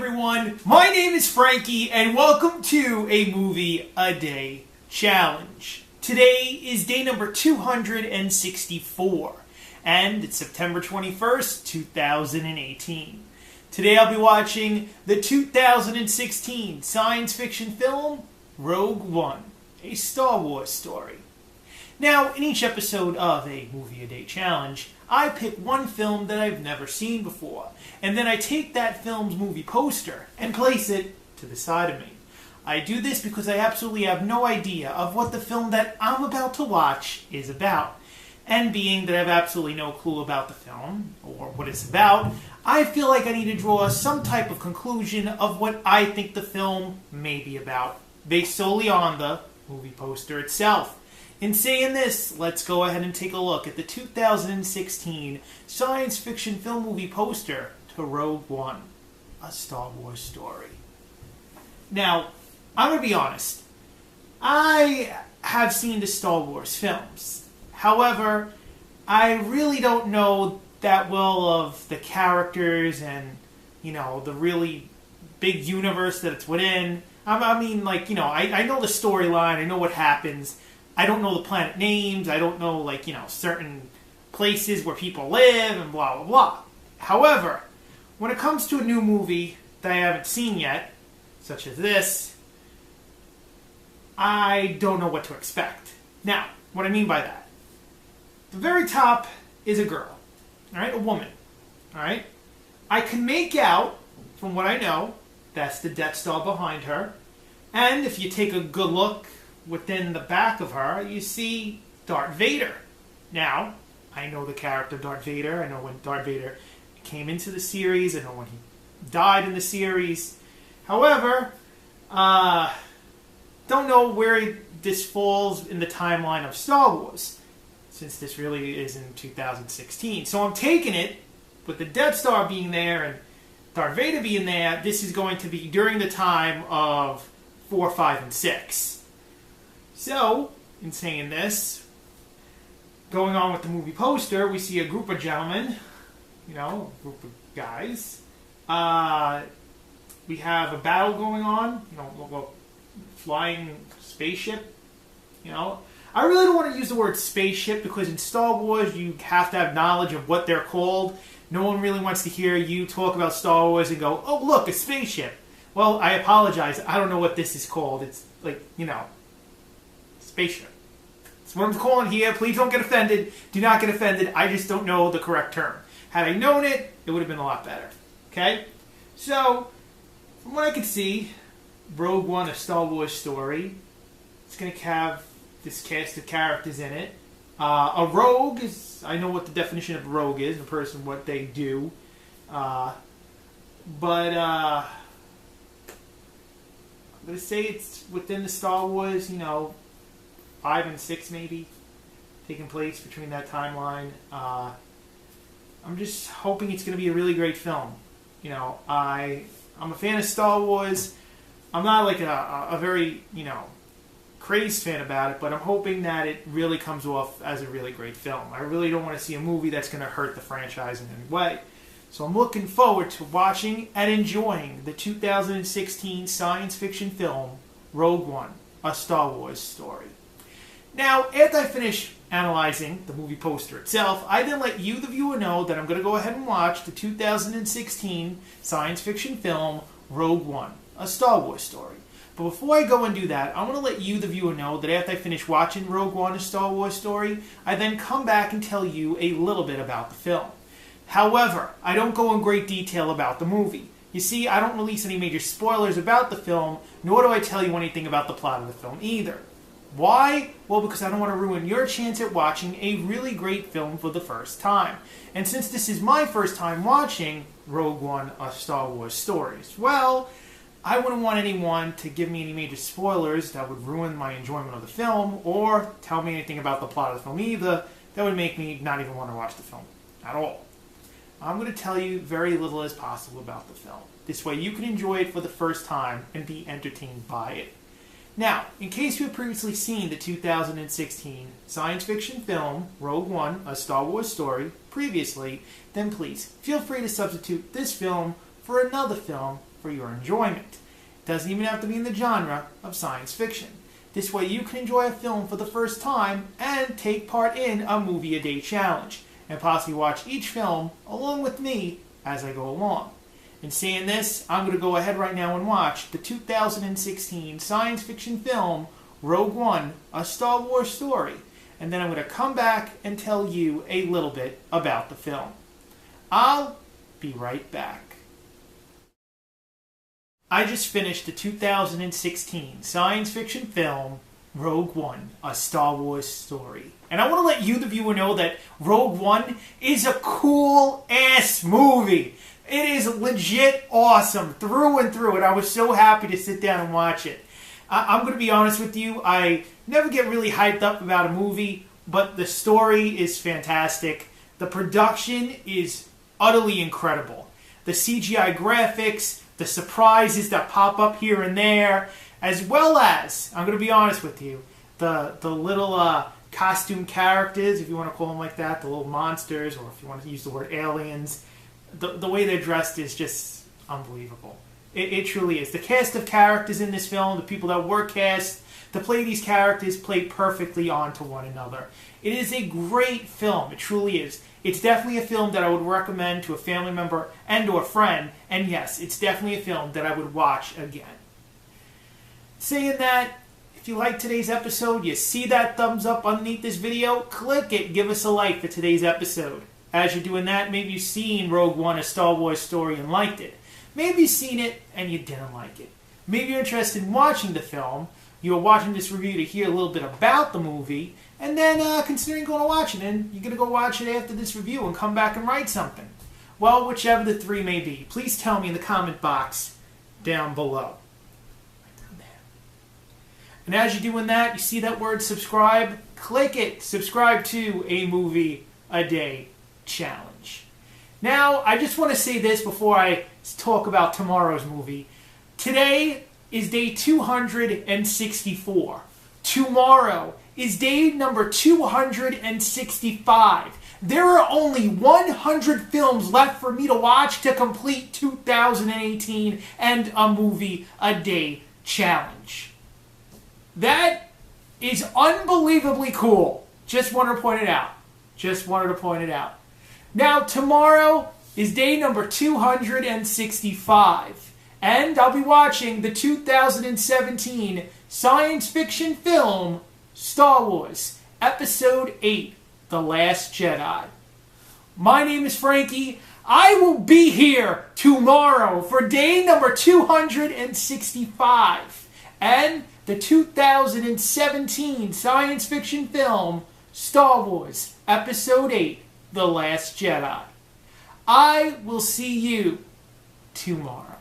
everyone, my name is Frankie and welcome to a Movie a Day Challenge. Today is day number 264 and it's September 21st, 2018. Today I'll be watching the 2016 science fiction film Rogue One, a Star Wars story. Now, in each episode of a Movie a Day Challenge, I pick one film that I've never seen before, and then I take that film's movie poster and place it to the side of me. I do this because I absolutely have no idea of what the film that I'm about to watch is about. And being that I have absolutely no clue about the film, or what it's about, I feel like I need to draw some type of conclusion of what I think the film may be about, based solely on the movie poster itself. In saying this, let's go ahead and take a look at the 2016 science fiction film movie poster to Rogue One, a Star Wars story. Now, I'm going to be honest. I have seen the Star Wars films. However, I really don't know that well of the characters and, the really big universe that it's within. I know the storyline, I know what happens. I don't know the planet names. I don't know, certain places where people live and blah, blah, blah. However, when it comes to a new movie that I haven't seen yet, such as this, I don't know what to expect. Now, what I mean by that, the very top is a girl, all right, a woman, all right? I can make out, from what I know, that's the Death Star behind her. And if you take a good look within the back of her, you see Darth Vader. Now, I know the character Darth Vader. I know when Darth Vader came into the series. I know when he died in the series. However, don't know where this falls in the timeline of Star Wars, since this really is in 2016. So I'm taking it, with the Death Star being there and Darth Vader being there, this is going to be during the time of 4, 5, and 6. So, in saying this, going on with the movie poster, we see a group of gentlemen, a group of guys. We have a battle going on, a flying spaceship. I really don't want to use the word spaceship because in Star Wars you have to have knowledge of what they're called. No one really wants to hear you talk about Star Wars and go, oh, look, a spaceship. Well, I apologize. I don't know what this is called. It's spaceship. That's what I'm calling here. Please don't get offended. Do not get offended. I just don't know the correct term. Had I known it, it would have been a lot better. Okay? So, from what I can see, Rogue One, a Star Wars story. It's going to have this cast of characters in it. A rogue is, I know what the definition of a rogue is, a person, what they do. I'm going to say it's within the Star Wars, 5 and 6 maybe, taking place between that timeline. I'm just hoping it's going to be a really great film. I'm a fan of Star Wars. I'm not like a very, crazed fan about it, but I'm hoping that it really comes off as a really great film. I really don't want to see a movie that's going to hurt the franchise in any way. So I'm looking forward to watching and enjoying the 2016 science fiction film, Rogue One, a Star Wars story. Now, after I finish analyzing the movie poster itself, I then let you, the viewer, know that I'm going to go ahead and watch the 2016 science fiction film, Rogue One, a Star Wars story. But before I go and do that, I want to let you, the viewer, know that after I finish watching Rogue One, a Star Wars story, I then come back and tell you a little bit about the film. However, I don't go in great detail about the movie. You see, I don't release any major spoilers about the film, nor do I tell you anything about the plot of the film either. Why? Well, because I don't want to ruin your chance at watching a really great film for the first time. And since this is my first time watching Rogue One, a Star Wars story as well, I wouldn't want anyone to give me any major spoilers that would ruin my enjoyment of the film, or tell me anything about the plot of the film either that would make me not even want to watch the film at all. I'm going to tell you very little as possible about the film. This way you can enjoy it for the first time and be entertained by it. Now, in case you have previously seen the 2016 science fiction film, Rogue One, a Star Wars story, previously, then please feel free to substitute this film for another film for your enjoyment. It doesn't even have to be in the genre of science fiction. This way you can enjoy a film for the first time and take part in a movie a day challenge, and possibly watch each film along with me as I go along. In saying this, I'm going to go ahead right now and watch the 2016 science fiction film Rogue One, A Star Wars Story, and then I'm going to come back and tell you a little bit about the film. I'll be right back. I just finished the 2016 science fiction film Rogue One, A Star Wars Story. And I want to let you, the viewer, know that Rogue One is a cool-ass movie. It is legit awesome through and through, and I was so happy to sit down and watch it. I'm going to be honest with you, I never get really hyped up about a movie, but the story is fantastic. The production is utterly incredible. The CGI graphics, the surprises that pop up here and there, as well as, I'm going to be honest with you, the little costume characters, if you want to call them like that, the little monsters, or if you want to use the word aliens, the way they're dressed is just unbelievable. It truly is. The cast of characters in this film, the people that were cast to play these characters, play perfectly onto one another. It is a great film. It truly is. It's definitely a film that I would recommend to a family member and or friend. And yes, it's definitely a film that I would watch again. Saying that, if you like today's episode, you see that thumbs up underneath this video, click it. Give us a like for today's episode. As you're doing that, maybe you've seen Rogue One, A Star Wars Story, and liked it. Maybe you've seen it and you didn't like it. Maybe you're interested in watching the film. You're watching this review to hear a little bit about the movie, and then considering going to watch it, and you're going to go watch it after this review and come back and write something. Well, whichever the three may be, please tell me in the comment box down below. Right down there. And as you're doing that, you see that word subscribe? Click it. Subscribe to A Movie A Day Challenge. Now, I just want to say this before I talk about tomorrow's movie. Today is day 264. Tomorrow is day number 265. There are only 100 films left for me to watch to complete 2018 and a movie a day challenge. That is unbelievably cool. Just wanted to point it out. Now, tomorrow is day number 265, and I'll be watching the 2017 science fiction film Star Wars, Episode 8, The Last Jedi. My name is Frankie. I will be here tomorrow for day number 265, and the 2017 science fiction film Star Wars, Episode 8, The Last Jedi. I will see you tomorrow.